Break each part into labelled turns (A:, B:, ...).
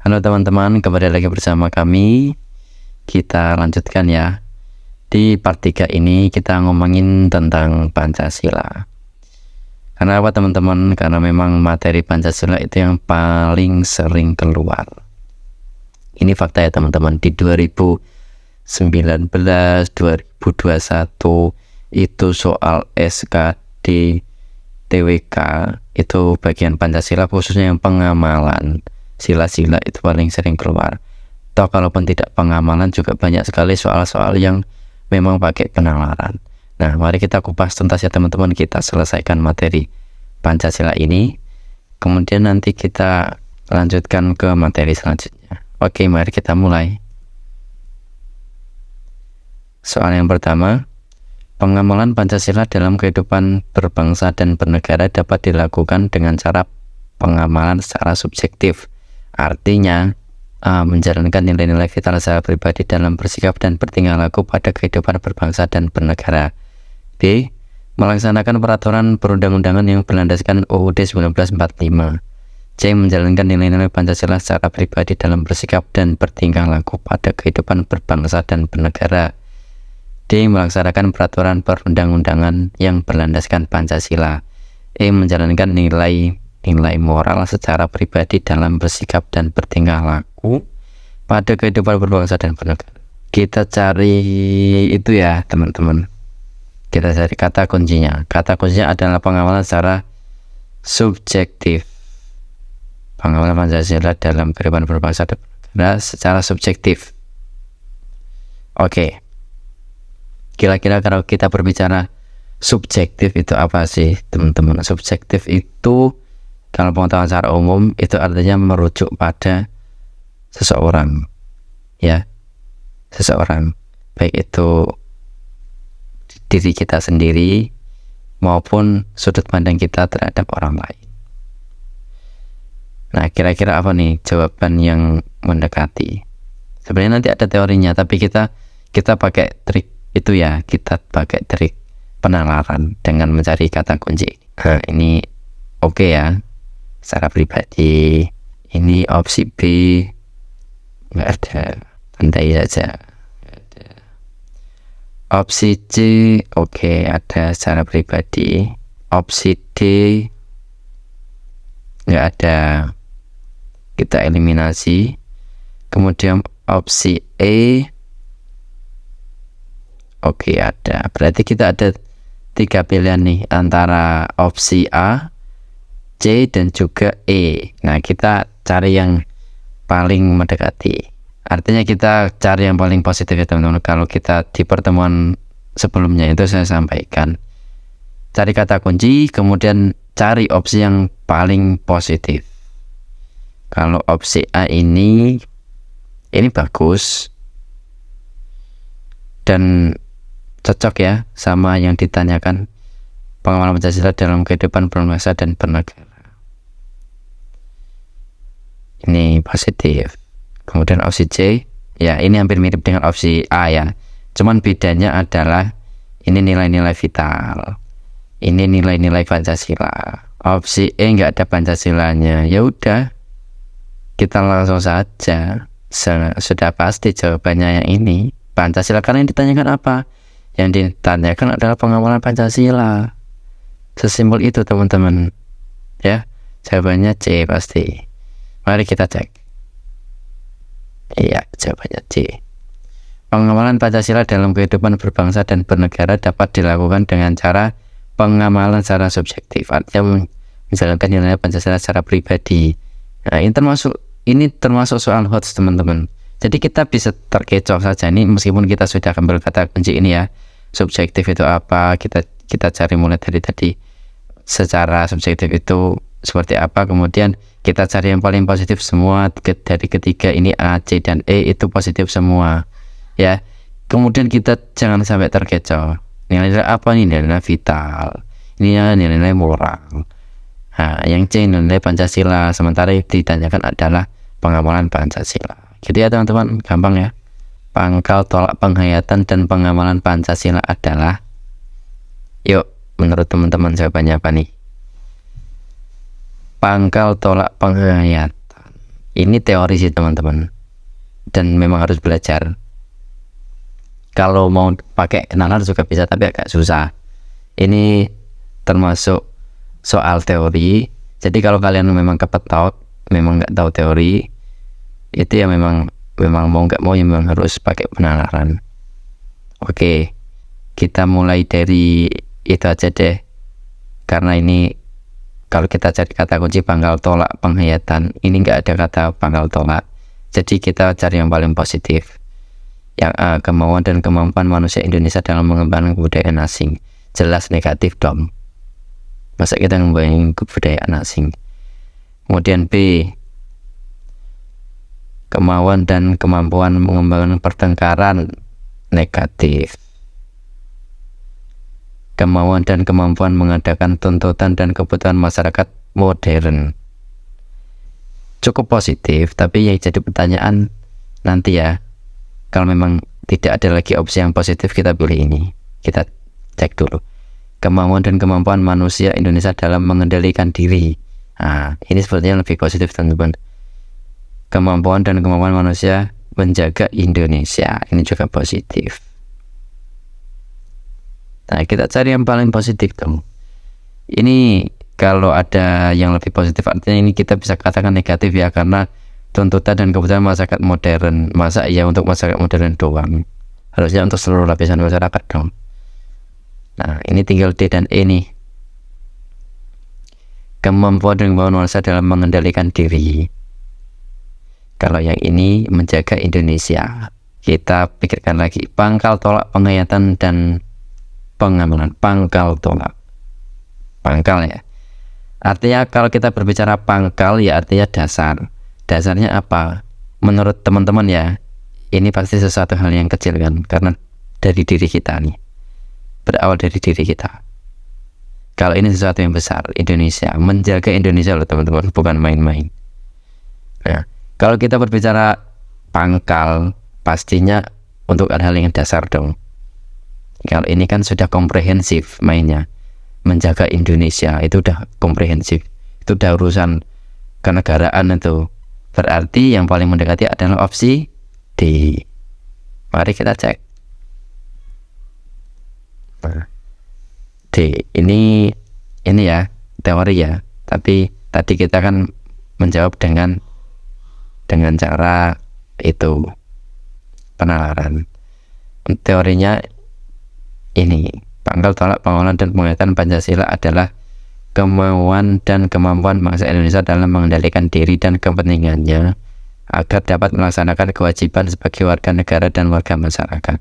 A: Halo teman-teman, kembali lagi bersama kami. Kita lanjutkan ya. Di part 3 ini kita ngomongin tentang Pancasila. Karena apa teman-teman? Karena memang materi Pancasila itu yang paling sering keluar. Ini fakta ya teman-teman. Di 2019, 2021 itu soal SKD TWK itu bagian Pancasila, khususnya yang pengamalan sila-sila itu paling sering keluar. Atau kalaupun tidak pengamalan juga banyak sekali soal-soal yang memang pakai penalaran. Nah, mari kita kupas tuntas ya teman-teman, kita selesaikan materi Pancasila ini, kemudian nanti kita lanjutkan ke materi selanjutnya. Oke, mari kita mulai. Soal yang pertama, pengamalan Pancasila dalam kehidupan berbangsa dan bernegara dapat dilakukan dengan cara pengamalan secara subjektif. Artinya, A. Menjalankan nilai-nilai vital secara pribadi dalam bersikap dan bertingkah laku pada kehidupan berbangsa dan bernegara. B. Melaksanakan peraturan perundang-undangan yang berlandaskan UUD 1945. C. Menjalankan nilai-nilai Pancasila secara pribadi dalam bersikap dan bertingkah laku pada kehidupan berbangsa dan bernegara. D. Melaksanakan peraturan perundang-undangan yang berlandaskan Pancasila. E. Menjalankan nilai moral secara pribadi dalam bersikap dan bertingkah laku pada kehidupan berbangsa dan bernegara. Kita cari itu ya teman-teman. Kita cari kata kuncinya. Kata kuncinya adalah pengamalan secara subjektif. Pengamalan Pancasila dalam kehidupan berbangsa dan bernegara secara subjektif. Oke. Kira-kira kalau kita berbicara subjektif itu apa sih teman-teman? Subjektif itu kalau pengetahuan secara umum itu artinya merujuk pada seseorang, ya, seseorang, baik itu diri kita sendiri maupun sudut pandang kita terhadap orang lain. Nah, kira-kira apa nih jawaban yang mendekati? Sebenarnya nanti ada teorinya, tapi kita pakai trik itu ya, kita pakai trik penalaran dengan mencari kata kunci. Nah, ini oke ya. Secara pribadi, ini opsi B nggak ada, santai saja. Ada. Opsi C oke, ada secara pribadi. Opsi D nggak ada, kita eliminasi. Kemudian opsi E oke ada. Berarti kita ada 3 pilihan nih antara opsi A, C dan juga E. Nah, kita cari yang paling mendekati. Artinya kita cari yang paling positif ya teman-teman. Kalau kita di pertemuan sebelumnya itu saya sampaikan, cari kata kunci, kemudian cari opsi yang paling positif. Kalau opsi A ini bagus dan cocok ya sama yang ditanyakan, pengamalan Pancasila dalam kehidupan berbangsa dan bernegara. Ini positif. Kemudian opsi C, ya ini hampir mirip dengan opsi A ya. Cuman bedanya adalah ini nilai-nilai vital, ini nilai-nilai Pancasila. Opsi E nggak ada Pancasilanya. Ya udah, kita langsung saja. Sudah pasti jawabannya yang ini, Pancasila. Karena yang ditanyakan apa? Yang ditanyakan adalah pengamalan Pancasila. Sesimpel itu teman-teman ya. Jawabannya C pasti. Mari kita cek. Iya, jawabannya C. Pengamalan Pancasila dalam kehidupan berbangsa dan bernegara dapat dilakukan dengan cara pengamalan secara subjektif, artinya menjalankan nilai Pancasila secara pribadi. Nah, ini termasuk soal HOTS teman-teman. Jadi kita bisa terkecoh saja nih, meskipun kita sudah ambil kata kunci ini ya. Subjektif itu apa? Kita cari mulai dari tadi. Secara subjektif itu seperti apa, kemudian kita cari yang paling positif semua. Dari ketiga ini A, C, dan E itu positif semua ya. Kemudian kita jangan sampai terkecoh. Nilai-nilai apa nih? Nilai vital, ini nilai moral. Nah, yang C nilai Pancasila, sementara yang ditanyakan adalah pengamalan Pancasila. Jadi ya teman-teman, gampang ya. Pangkal tolak penghayatan dan pengamalan Pancasila adalah, yuk, menurut teman-teman jawabannya apa nih? Pangkal tolak penghayatan. Ini teori sih teman-teman, dan memang harus belajar. Kalau mau pakai nalar juga bisa, tapi agak susah. Ini termasuk soal teori. Jadi kalau kalian memang kepetok, memang nggak tahu teori, itu ya memang mau nggak mau ya memang harus pakai penalaran. Oke, kita mulai dari itu aja deh, karena ini kalau kita cari kata kunci pangkal tolak penghayatan, ini nggak ada kata pangkal tolak. Jadi kita cari yang paling positif. Yang A, kemauan dan kemampuan manusia Indonesia dalam mengembangkan kebudayaan asing. Jelas negatif dong. Masa kita ngembangin kebudayaan asing. Kemudian B, kemauan dan kemampuan mengembangkan pertengkaran. Negatif. Kemauan dan kemampuan mengadakan tuntutan dan kebutuhan masyarakat modern. Cukup positif, tapi yang jadi pertanyaan nanti ya, kalau memang tidak ada lagi opsi yang positif, kita pilih ini. Kita cek dulu. Kemauan dan kemampuan manusia Indonesia dalam mengendalikan diri. Nah, ini sepertinya lebih positif teman-teman. Kemampuan dan kemampuan manusia menjaga Indonesia, ini juga positif. Nah, kita cari yang paling positif dong. Ini kalau ada yang lebih positif, artinya ini kita bisa katakan negatif ya, karena tuntutan dan kebutuhan masyarakat modern. Masa iya untuk masyarakat modern doang? Harusnya untuk seluruh lapisan masyarakat dong. Nah, ini tinggal D dan E nih. Kemampuan dan kemampuan manusia dalam mengendalikan diri. Kalau yang ini menjaga Indonesia. Kita pikirkan lagi, pangkal tolak penghayatan dan pengamalan. Pangkal tolak, pangkal ya, artinya kalau kita berbicara pangkal ya artinya dasar. Dasarnya apa menurut teman-teman ya? Ini pasti sesuatu hal yang kecil kan, karena dari diri kita nih, berawal dari diri kita. Kalau ini sesuatu yang besar, Indonesia, menjaga Indonesia loh teman-teman, bukan main-main. Nah, kalau kita berbicara pangkal, pastinya untuk hal-hal yang dasar dong. Kalau ini kan sudah komprehensif mainnya, menjaga Indonesia itu udah komprehensif, itu udah urusan kenegaraan itu. Berarti yang paling mendekati adalah opsi D. Mari kita cek. Nah, D ini ya teori ya, tapi tadi kita kan menjawab dengan cara itu penalaran. Teorinya ini, pangkal tolak pengawalan dan penghayatan Pancasila adalah kemauan dan kemampuan bangsa Indonesia dalam mengendalikan diri dan kepentingannya agar dapat melaksanakan kewajiban sebagai warga negara dan warga masyarakat.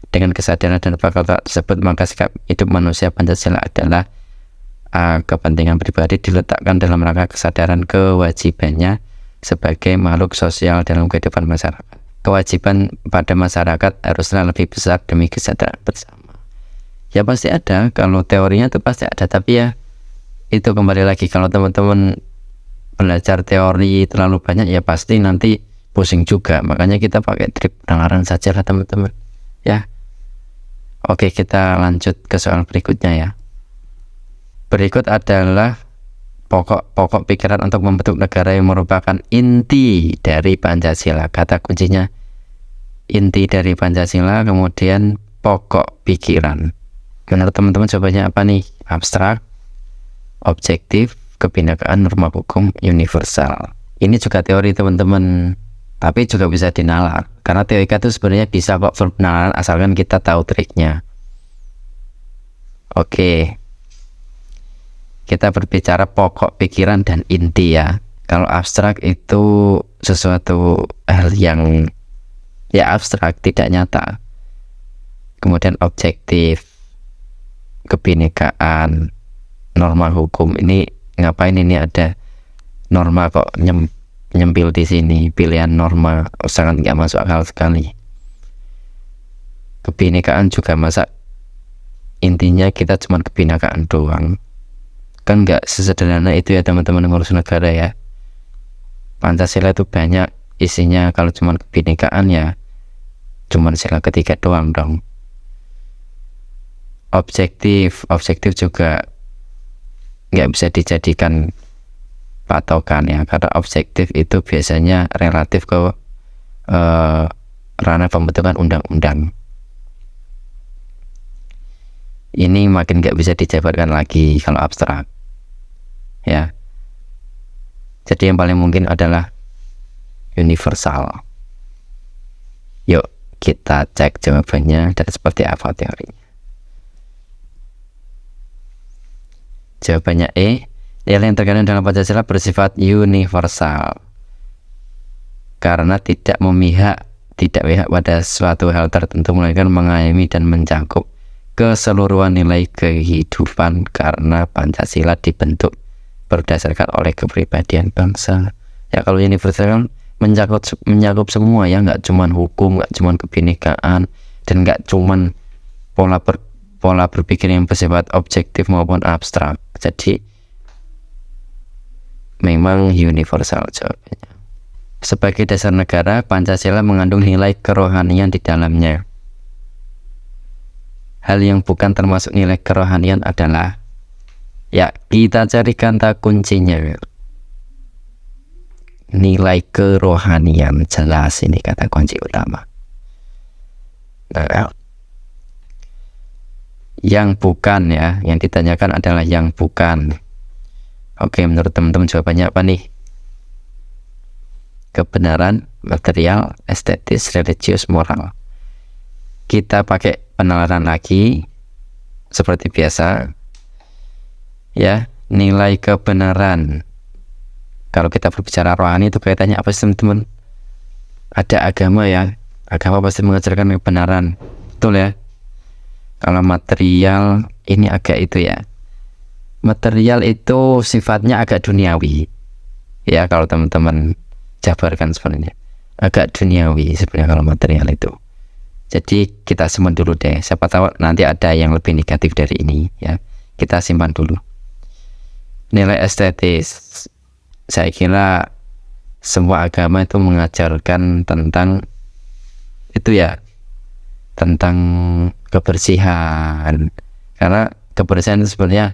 A: Dengan kesadaran dan pangkal tolak tersebut, maka sikap hidup manusia Pancasila adalah kepentingan pribadi diletakkan dalam rangka kesadaran kewajibannya sebagai makhluk sosial dalam kehidupan masyarakat. Kewajiban pada masyarakat haruslah lebih besar demi kesejahteraan bersama. Ya pasti ada, kalau teorinya itu pasti ada, tapi ya itu kembali lagi, kalau teman-teman belajar teori terlalu banyak ya pasti nanti pusing juga. Makanya kita pakai trik penalaran saja lah teman-teman ya. Oke, kita lanjut ke soal berikutnya ya. Berikut adalah pokok pikiran untuk membentuk negara yang merupakan inti dari Pancasila. Kata kuncinya inti dari Pancasila, kemudian pokok pikiran. Menurut teman-teman jawabannya apa nih? Abstrak, objektif, kebinekaan, norma hukum, universal. Ini juga teori teman-teman, tapi juga bisa dinalar. Karena TWK itu sebenarnya bisa kok penalaran asalkan kita tahu triknya. Oke, kita berbicara pokok pikiran dan inti ya. Kalau abstrak itu sesuatu hal yang ya abstrak, tidak nyata. Kemudian objektif, kebinekaan, norma hukum. Ini ngapain ini ada norma kok nyempil di sini, pilihan norma sangat nggak masuk akal sekali. Kebinekaan juga masa intinya kita cuma kebinekaan doang, kan nggak sesederhana itu ya teman-teman ngurus negara ya. Pancasila itu banyak isinya, kalau cuma kebinekaan ya cuma sila ketiga doang dong. Objektif juga nggak bisa dijadikan patokan ya, karena objektif itu biasanya relatif ke ranah pembentukan undang-undang. Ini makin nggak bisa dijabarkan lagi kalau abstrak ya. Jadi yang paling mungkin adalah universal. Yuk kita cek jawabannya dan seperti apa teorinya. Jawabannya E, nilai yang terkandung dalam Pancasila bersifat universal karena tidak memihak pada suatu hal tertentu, melainkan mengayomi dan mencakup keseluruhan nilai kehidupan karena Pancasila dibentuk berdasarkan oleh kepribadian bangsa. Ya kalau universal kan mencakup semua ya, nggak cuman hukum, nggak cuman kebinekaan, dan nggak cuman pola berpikir yang bersifat objektif maupun abstrak. Jadi memang universal jawabannya. Sebagai dasar negara, Pancasila mengandung nilai kerohanian di dalamnya. Hal yang bukan termasuk nilai kerohanian adalah, ya kita cari kata kuncinya, nilai kerohanian. Jelas ini kata kunci utama. Nah, yang bukan ya, yang ditanyakan adalah yang bukan. Oke, menurut teman-teman jawabannya apa nih? Kebenaran, material, estetis, religius, moral. Kita pakai penalaran lagi seperti biasa ya. Nilai kebenaran, kalau kita berbicara rohani itu kaitannya apa sih teman-teman? Ada agama ya, agama pasti mengajarkan kebenaran, betul ya. Kalau material ini agak itu ya, material itu sifatnya agak duniawi ya, kalau teman-teman jabarkan sebenarnya agak duniawi sebenarnya kalau material itu. Jadi kita simpan dulu deh, siapa tahu nanti ada yang lebih negatif dari ini ya, kita simpan dulu. Nilai estetis, saya kira semua agama itu mengajarkan tentang itu ya, tentang kebersihan, karena kebersihan itu sebenarnya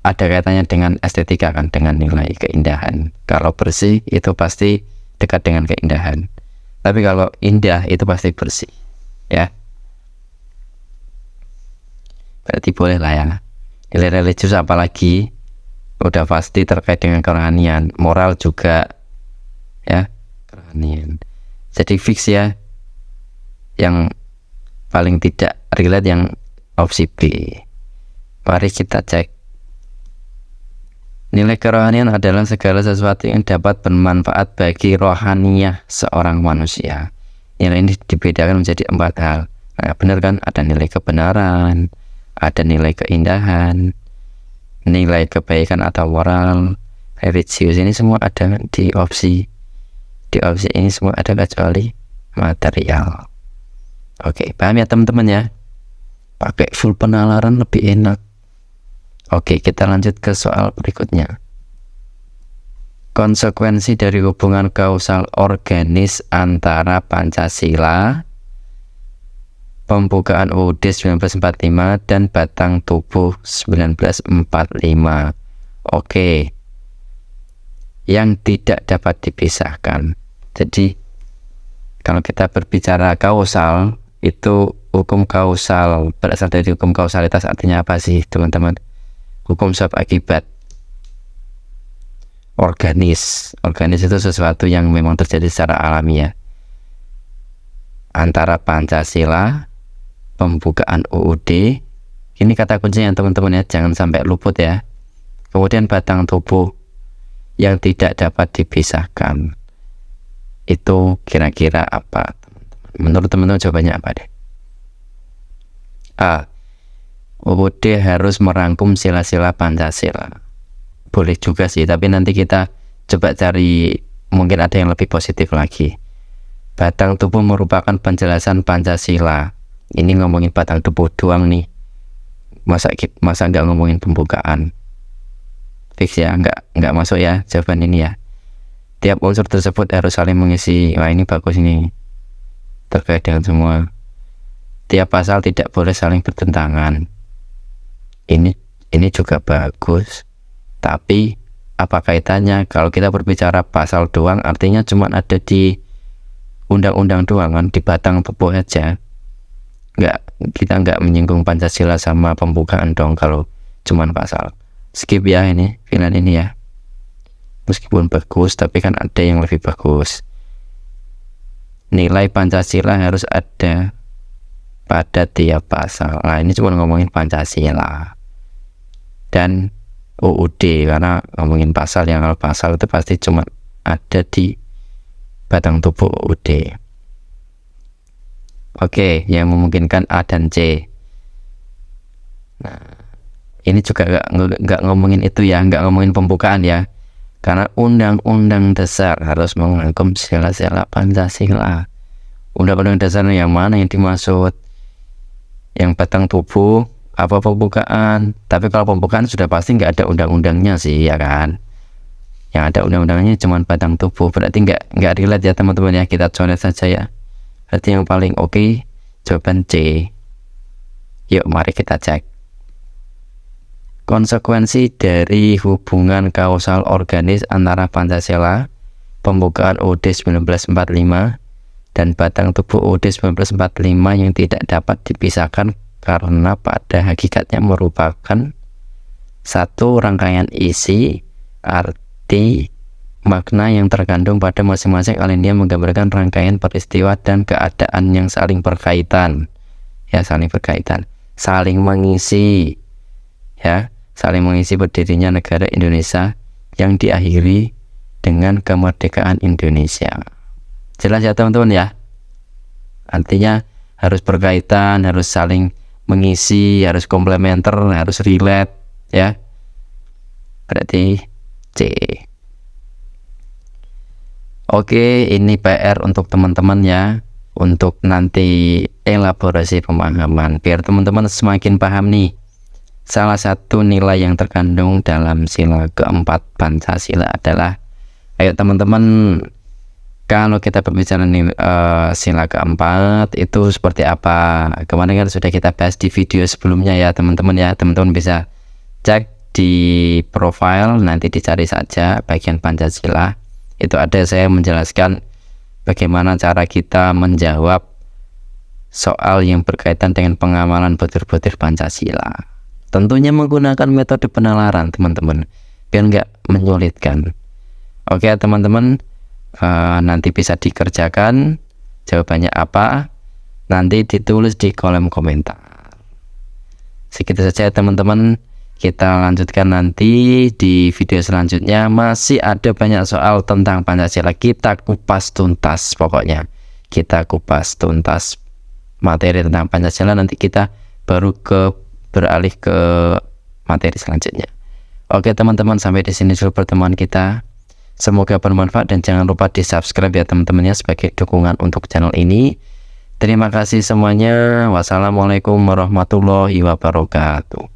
A: ada kaitannya dengan estetika kan, dengan nilai keindahan. Kalau bersih itu pasti dekat dengan keindahan, tapi kalau indah itu pasti bersih ya. Berarti boleh lah ya. Nilai religius apalagi udah pasti terkait dengan kerohanian, moral juga ya, kerohanian. Jadi fix ya, yang paling tidak relate yang opsi B. Mari kita cek. Nilai kerohanian adalah segala sesuatu yang dapat bermanfaat bagi rohaniah seorang manusia. Nilai ini dibedakan menjadi 4 hal. Nah, benar kan? Ada nilai kebenaran, ada nilai keindahan, nilai kebaikan atau moral, religius. Ini semua ada di opsi. Di opsi ini semua ada kecuali material. Oke, paham ya teman-teman ya? Pakai full penalaran lebih enak. Oke, kita lanjut ke soal berikutnya. Konsekuensi dari hubungan kausal organis antara Pancasila, pembukaan UUD 1945, dan batang tubuh 1945. Oke, yang tidak dapat dipisahkan. Jadi kalau kita berbicara kausal, itu hukum kausal berasal dari hukum kausalitas. Artinya apa sih teman-teman? Hukum sebab akibat. Organis itu sesuatu yang memang terjadi secara alamiah. Antara Pancasila, pembukaan UUD, ini kata kuncinya teman-teman ya, jangan sampai luput ya. Kemudian batang tubuh yang tidak dapat dipisahkan. Itu kira-kira apa teman-teman? Menurut teman-teman jawabannya apa deh? A, UUD harus merangkum sila-sila Pancasila. Boleh juga sih, tapi nanti kita coba cari, mungkin ada yang lebih positif lagi. Batang tubuh merupakan penjelasan Pancasila. Ini ngomongin batang tubuh doang nih. Masa nggak ngomongin pembukaan? Fix ya, nggak masuk ya jawaban ini ya. Tiap unsur tersebut harus saling mengisi. Wah, ini bagus ini, terkait dengan semua. Tiap pasal tidak boleh saling bertentangan. Ini juga bagus, Tapi apa kaitannya kalau kita berbicara pasal doang, artinya cuma ada di undang-undang doang kan, di batang tubuh aja. Kita nggak menyinggung Pancasila sama pembukaan dong kalau cuman pasal. Skip ya ini film ini ya. Meskipun bagus, tapi kan ada yang lebih bagus. Nilai Pancasila harus ada pada tiap pasal. Nah, ini cuma ngomongin Pancasila dan UUD, karena ngomongin pasal, yang kalau pasal itu pasti cuma ada di batang tubuh UUD. Oke, yang memungkinkan A dan C. Nah, ini juga nggak ngomongin itu ya, nggak ngomongin pembukaan ya. Karena Undang-Undang Dasar harus mengangkum sila-sila Pancasila. Undang-Undang Dasar yang mana yang dimaksud? Yang batang tubuh apa pembukaan? Tapi kalau pembukaan sudah pasti nggak ada undang-undangnya sih, ya kan? Yang ada undang-undangnya cuma batang tubuh, berarti nggak relate ya teman-teman ya. Kita coret saja ya. Berarti yang paling oke jawaban C. Yuk mari kita cek. Konsekuensi dari hubungan kausal organis antara Pancasila, pembukaan UUD 1945, dan batang tubuh UUD 1945 yang tidak dapat dipisahkan karena pada hakikatnya merupakan satu rangkaian isi, arti, makna yang terkandung pada masing-masing alinea menggambarkan rangkaian peristiwa dan keadaan yang saling berkaitan. Ya, saling berkaitan, saling mengisi. Ya, saling mengisi berdirinya negara Indonesia yang diakhiri dengan kemerdekaan Indonesia. Jelas ya teman-teman ya? Artinya harus berkaitan, harus saling mengisi, harus komplementer, harus relate ya. Berarti C. Oke, ini PR untuk teman-teman ya, untuk nanti elaborasi pemahaman biar teman-teman semakin paham nih. Salah satu nilai yang terkandung dalam sila keempat Pancasila adalah, ayo teman-teman, kalau kita berbicara sila keempat itu seperti apa? Kemarin kan sudah kita bahas di video sebelumnya ya teman-teman ya. Teman-teman bisa cek di profile, nanti dicari saja bagian Pancasila. Itu ada saya menjelaskan bagaimana cara kita menjawab soal yang berkaitan dengan pengamalan butir-butir Pancasila. Tentunya menggunakan metode penalaran teman-teman, biar nggak menyulitkan. Oke teman-teman, nanti bisa dikerjakan. Jawabannya apa? Nanti ditulis di kolom komentar. Segitu saja teman-teman. Kita lanjutkan nanti di video selanjutnya. Masih ada banyak soal tentang Pancasila. Kita kupas tuntas pokoknya. Kita kupas tuntas materi tentang Pancasila. Nanti kita baru beralih ke materi selanjutnya. Oke teman-teman, sampai di sini dulu pertemuan kita. Semoga bermanfaat dan jangan lupa di subscribe ya teman-temannya sebagai dukungan untuk channel ini. Terima kasih semuanya. Wassalamualaikum warahmatullahi wabarakatuh.